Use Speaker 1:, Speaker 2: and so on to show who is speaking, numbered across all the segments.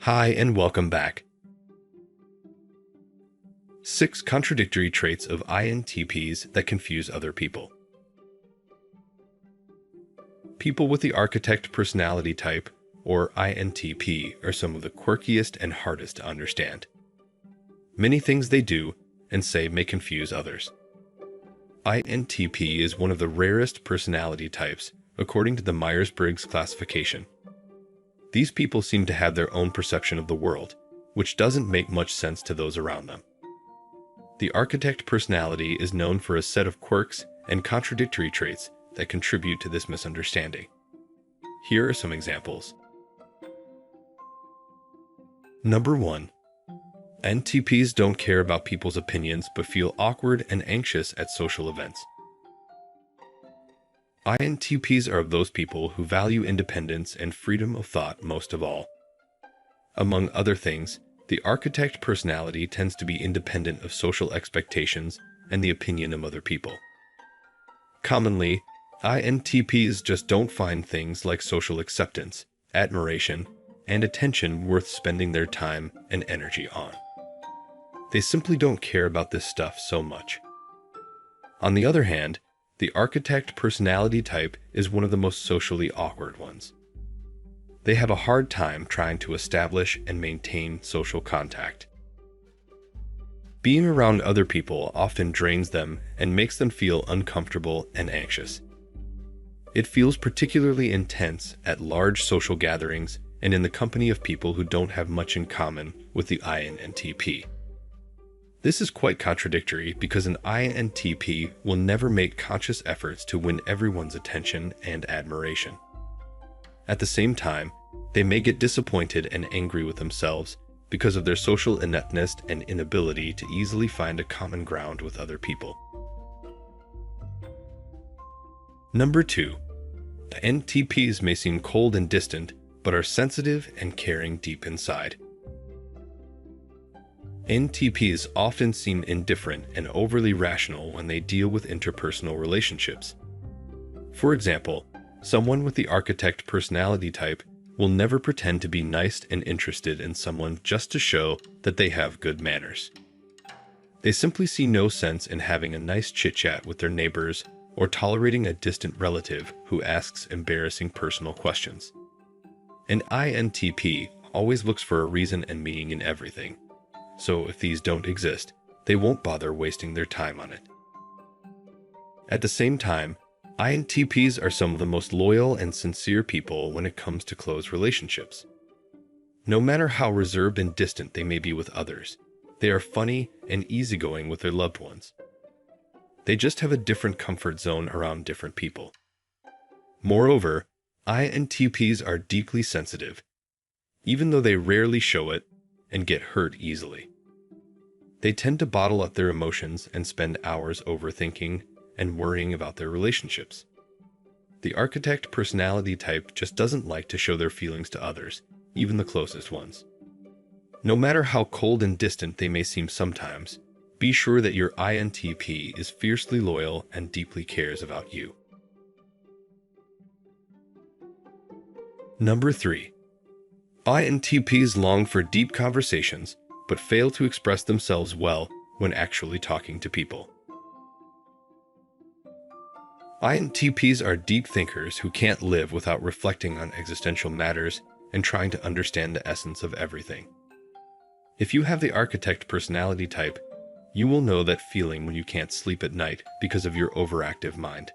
Speaker 1: Hi, and welcome back. 6 contradictory traits of INTPs that confuse other people. People with the architect personality type, or INTP, are some of the quirkiest and hardest to understand. Many things they do and say may confuse others. INTP is one of the rarest personality types according to the Myers-Briggs classification. These people seem to have their own perception of the world, which doesn't make much sense to those around them. The architect personality is known for a set of quirks and contradictory traits that contribute to this misunderstanding. Here are some examples. Number 1. INTPs don't care about people's opinions but feel awkward and anxious at social events. INTPs are of those people who value independence and freedom of thought most of all. Among other things, the architect personality tends to be independent of social expectations and the opinion of other people. Commonly, INTPs just don't find things like social acceptance, admiration, and attention worth spending their time and energy on. They simply don't care about this stuff so much. On the other hand, the architect personality type is one of the most socially awkward ones. They have a hard time trying to establish and maintain social contact. Being around other people often drains them and makes them feel uncomfortable and anxious. It feels particularly intense at large social gatherings and in the company of people who don't have much in common with the INTP. This is quite contradictory because an INTP will never make conscious efforts to win everyone's attention and admiration. At the same time, they may get disappointed and angry with themselves because of their social ineptness and inability to easily find a common ground with other people. Number 2. INTPs may seem cold and distant, but are sensitive and caring deep inside. INTPs often seem indifferent and overly rational when they deal with interpersonal relationships. For example, someone with the architect personality type will never pretend to be nice and interested in someone just to show that they have good manners. They simply see no sense in having a nice chit-chat with their neighbors or tolerating a distant relative who asks embarrassing personal questions. An INTP always looks for a reason and meaning in everything. So if these don't exist, they won't bother wasting their time on it. At the same time, INTPs are some of the most loyal and sincere people when it comes to close relationships. No matter how reserved and distant they may be with others, they are funny and easygoing with their loved ones. They just have a different comfort zone around different people. Moreover, INTPs are deeply sensitive, even though they rarely show it and get hurt easily. They tend to bottle up their emotions and spend hours overthinking and worrying about their relationships. The architect personality type just doesn't like to show their feelings to others, even the closest ones. No matter how cold and distant they may seem sometimes, be sure that your INTP is fiercely loyal and deeply cares about you. Number 3. INTPs long for deep conversations, but fail to express themselves well when actually talking to people. INTPs are deep thinkers who can't live without reflecting on existential matters and trying to understand the essence of everything. If you have the architect personality type, you will know that feeling when you can't sleep at night because of your overactive mind.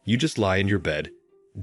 Speaker 1: You just lie in your bed,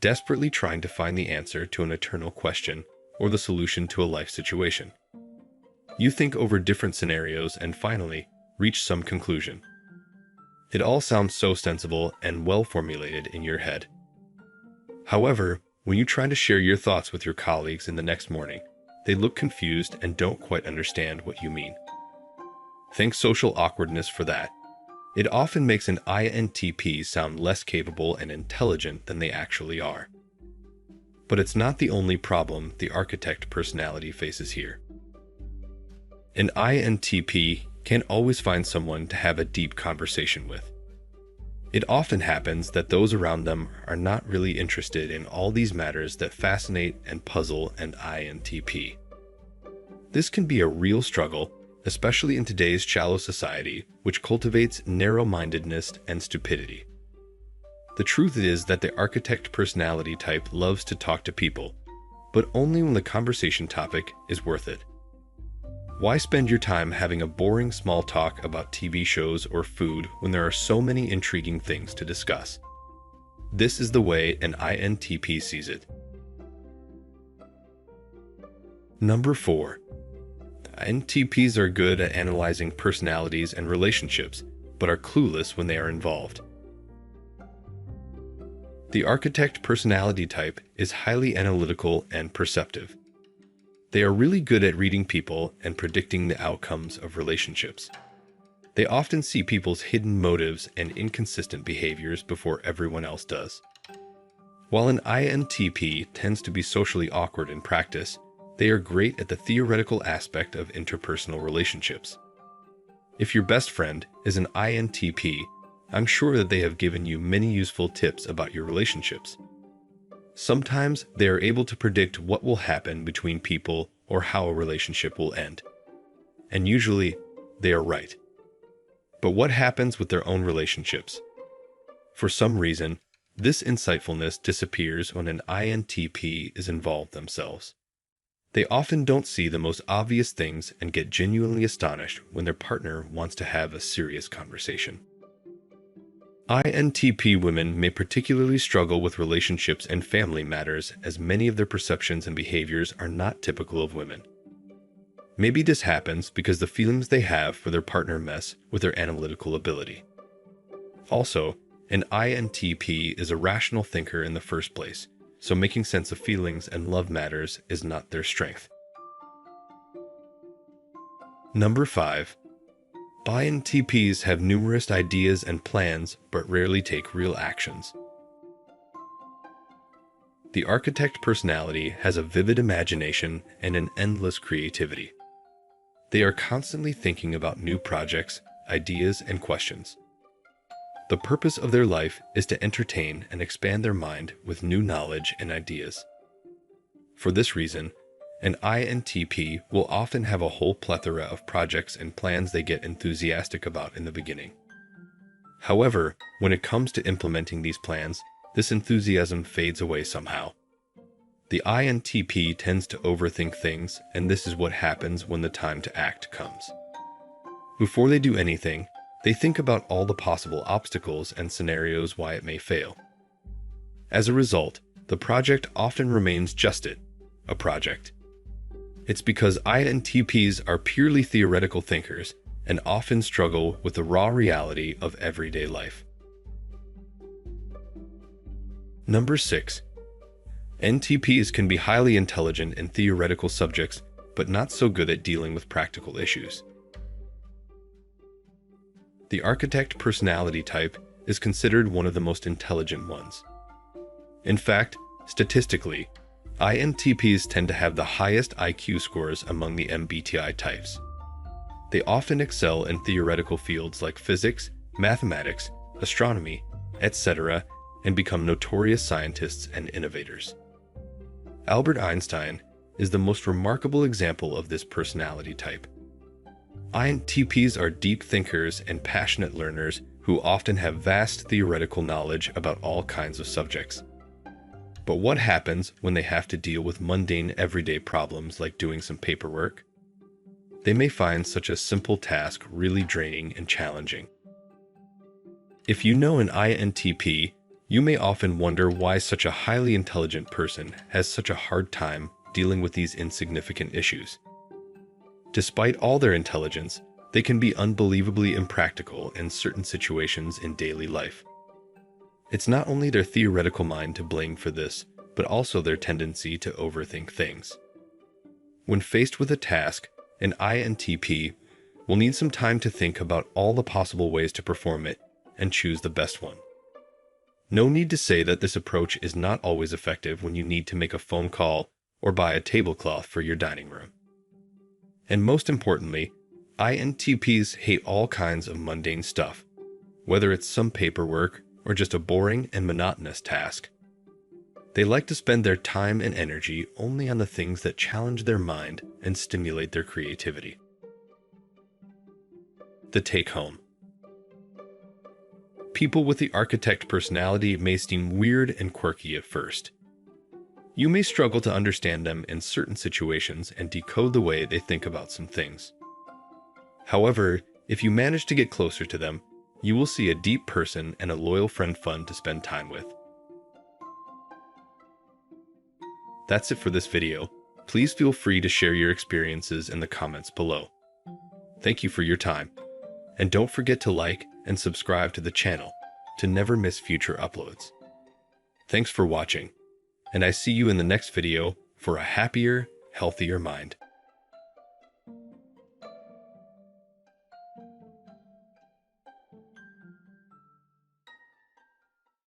Speaker 1: desperately trying to find the answer to an eternal question or the solution to a life situation. You think over different scenarios and finally reach some conclusion. It all sounds so sensible and well formulated in your head. However, when you try to share your thoughts with your colleagues in the next morning, they look confused and don't quite understand what you mean. Think social awkwardness for that. It often makes an INTP sound less capable and intelligent than they actually are. But it's not the only problem the architect personality faces here. An INTP can't always find someone to have a deep conversation with. It often happens that those around them are not really interested in all these matters that fascinate and puzzle an INTP. This can be a real struggle, especially in today's shallow society, which cultivates narrow-mindedness and stupidity. The truth is that the architect personality type loves to talk to people, but only when the conversation topic is worth it. Why spend your time having a boring small talk about TV shows or food when there are so many intriguing things to discuss? This is the way an INTP sees it. Number 4. INTPs are good at analyzing personalities and relationships, but are clueless when they are involved. The architect personality type is highly analytical and perceptive. They are really good at reading people and predicting the outcomes of relationships. They often see people's hidden motives and inconsistent behaviors before everyone else does. While an INTP tends to be socially awkward in practice, they are great at the theoretical aspect of interpersonal relationships. If your best friend is an INTP, I'm sure that they have given you many useful tips about your relationships. Sometimes they are able to predict what will happen between people or how a relationship will end. And usually, they are right. But what happens with their own relationships? For some reason, this insightfulness disappears when an INTP is involved themselves. They often don't see the most obvious things and get genuinely astonished when their partner wants to have a serious conversation. INTP women may particularly struggle with relationships and family matters, as many of their perceptions and behaviors are not typical of women. Maybe this happens because the feelings they have for their partner mess with their analytical ability. Also, an INTP is a rational thinker in the first place, so making sense of feelings and love matters is not their strength. Number 5. INTPs have numerous ideas and plans, but rarely take real actions. The architect personality has a vivid imagination and an endless creativity. They are constantly thinking about new projects, ideas, and questions. The purpose of their life is to entertain and expand their mind with new knowledge and ideas. For this reason, an INTP will often have a whole plethora of projects and plans they get enthusiastic about in the beginning. However, when it comes to implementing these plans, this enthusiasm fades away somehow. The INTP tends to overthink things, and this is what happens when the time to act comes. Before they do anything, they think about all the possible obstacles and scenarios why it may fail. As a result, the project often remains just a project. It's because INTPs are purely theoretical thinkers and often struggle with the raw reality of everyday life. Number 6. NTPs can be highly intelligent in theoretical subjects, but not so good at dealing with practical issues. The architect personality type is considered one of the most intelligent ones. In fact, statistically, INTPs tend to have the highest IQ scores among the MBTI types. They often excel in theoretical fields like physics, mathematics, astronomy, etc., and become notorious scientists and innovators. Albert Einstein is the most remarkable example of this personality type. INTPs are deep thinkers and passionate learners who often have vast theoretical knowledge about all kinds of subjects. But what happens when they have to deal with mundane everyday problems like doing some paperwork? They may find such a simple task really draining and challenging. If you know an INTP, you may often wonder why such a highly intelligent person has such a hard time dealing with these insignificant issues. Despite all their intelligence, they can be unbelievably impractical in certain situations in daily life. It's not only their theoretical mind to blame for this, but also their tendency to overthink things. When faced with a task, an INTP will need some time to think about all the possible ways to perform it and choose the best one. No need to say that this approach is not always effective when you need to make a phone call or buy a tablecloth for your dining room. And most importantly, INTPs hate all kinds of mundane stuff, whether it's some paperwork or just a boring and monotonous task. They like to spend their time and energy only on the things that challenge their mind and stimulate their creativity. The take-home. People with the architect personality may seem weird and quirky at first. You may struggle to understand them in certain situations and decode the way they think about some things. However, if you manage to get closer to them, you will see a deep person and a loyal friend fun to spend time with. That's it for this video. Please feel free to share your experiences in the comments below. Thank you for your time. And don't forget to like and subscribe to the channel to never miss future uploads. Thanks for watching, and I see you in the next video for a happier, healthier mind.